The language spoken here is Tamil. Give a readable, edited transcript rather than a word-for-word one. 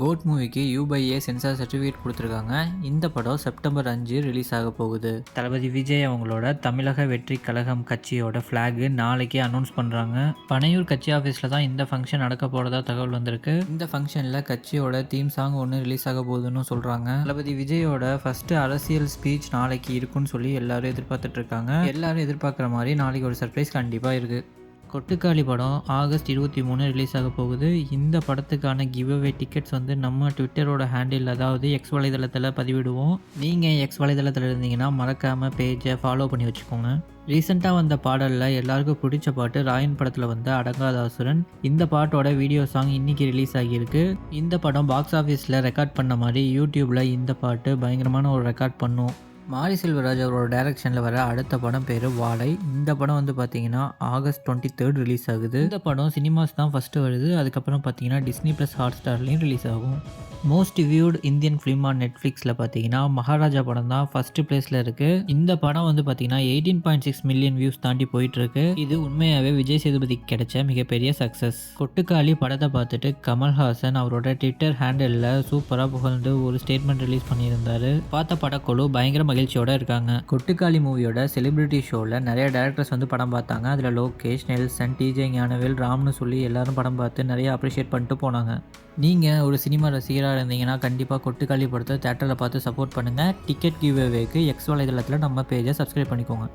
கோட் மூவிக்கு யூ/ஏ சென்சார் சர்டிஃபிகேட் கொடுத்துருக்காங்க. இந்த படம் செப்டம்பர் 5 ரிலீஸ் ஆக போகுது. தளபதி விஜய் அவங்களோட தமிழக வெற்றி கழகம் கட்சியோட ஃப்ளாகு நாளைக்கே அனௌன்ஸ் பண்ணுறாங்க. பனையூர் கட்சி ஆஃபீஸில் தான் இந்த ஃபங்க்ஷன் நடக்க போகிறதா தகவல் வந்திருக்கு. இந்த ஃபங்க்ஷனில் கட்சியோட தீம் சாங் ஒன்று ரிலீஸ் ஆக போகுதுன்னு சொல்கிறாங்க. தளபதி விஜயோட ஃபஸ்ட்டு அரசியல் ஸ்பீச் நாளைக்கு இருக்குன்னு சொல்லி எல்லாரும் எதிர்பார்த்துட்டு இருக்காங்க. எல்லாரும் எதிர்பார்க்குற மாதிரி நாளைக்கு ஒரு சர்ப்ரைஸ் கண்டிப்பாக இருக்குது. கொட்டுக்காளி படம் ஆகஸ்ட் 23 ரிலீஸ் ஆக போகுது. இந்த படத்துக்கான கிவ்அவே டிக்கெட்ஸ் நம்ம ட்விட்டரோட ஹேண்டில் அதாவது எக்ஸ் வலைதளத்தில் பதிவிடுவோம். நீங்கள் எக்ஸ் வலைதளத்தில் இருந்தீங்கன்னா மறக்காமல் பேஜை ஃபாலோ பண்ணி வச்சுக்கோங்க. ரீசெண்டாக வந்த பாடலில் எல்லாருக்கும் பிடிச்ச பாட்டு ராயன் படத்தில் வந்த அடங்காதாசுரன். இந்த பாட்டோட வீடியோ சாங் இன்றைக்கி ரிலீஸ் ஆகியிருக்கு. இந்த படம் பாக்ஸ் ஆஃபீஸில் ரெக்கார்ட் பண்ண மாதிரி யூடியூப்பில் இந்த பாட்டு பயங்கரமான ஒரு ரெக்கார்ட் பண்ணும். மாரி செல்வராஜ் அவரோட டைரக்ஷனில் வர அடுத்த படம் பேர் வாழை. இந்த படம் பார்த்தீங்கன்னா ஆகஸ்ட் 23 ரிலீஸ் ஆகுது. இந்த படம் சினிமாஸ் தான் ஃபஸ்ட்டு வருது. அதுக்கப்புறம் பார்த்தீங்கன்னா டிஸ்னி ப்ளஸ் ஹாட் ஸ்டார்லேயும் ரிலீஸ் ஆகும். Most viewed Indian film on நெட்ஃப்ளிக்ஸில் பார்த்தீங்கன்னா மகாராஜா படம் தான் ஃபஸ்ட்டு பிளேஸில் இருக்குது. இந்த படம் பார்த்தீங்கன்னா 18.6 மில்லியன் வியூஸ் தாண்டி போயிட்டுருக்கு. இது உண்மையாகவே விஜய் சேதுபதிக்கு கிடைச்ச மிகப்பெரிய சக்ஸஸ். கொட்டுக்காளி படத்தை பார்த்துட்டு கமல்ஹாசன் அவரோட ட்விட்டர் ஹேண்டலில் சூப்பராக புகழ்ந்து ஒரு ஸ்டேட்மெண்ட் ரிலீஸ் பண்ணியிருந்தார். பார்த்த படக்குழு பயங்கர மகிழ்ச்சியோடு இருக்காங்க. கொட்டுக்காளி மூவியோட செலிபிரிட்டி ஷோவில் நிறைய டேரக்டர்ஸ் படம் பார்த்தாங்க. அதில் லோகேஷ், நெல்சன், டிஜே ஞானவேல், ராம்னு சொல்லி எல்லாரும் படம் பார்த்து நிறைய அப்ரிஷியேட் பண்ணிட்டு போனாங்க. நீங்கள் ஒரு சினிமா ரசிகராக இருந்தீங்கன்னா கண்டிப்பாக கொட்டுக்காளி படத்தை தேட்டரில் பார்த்து சப்போர்ட் பண்ணுங்கள். டிக்கெட் கிவ்அவேக்கு எக்ஸ் வலைதளத்தில் நம்ம பேஜை சப்ஸ்கிரைப் பண்ணிக்கோங்க.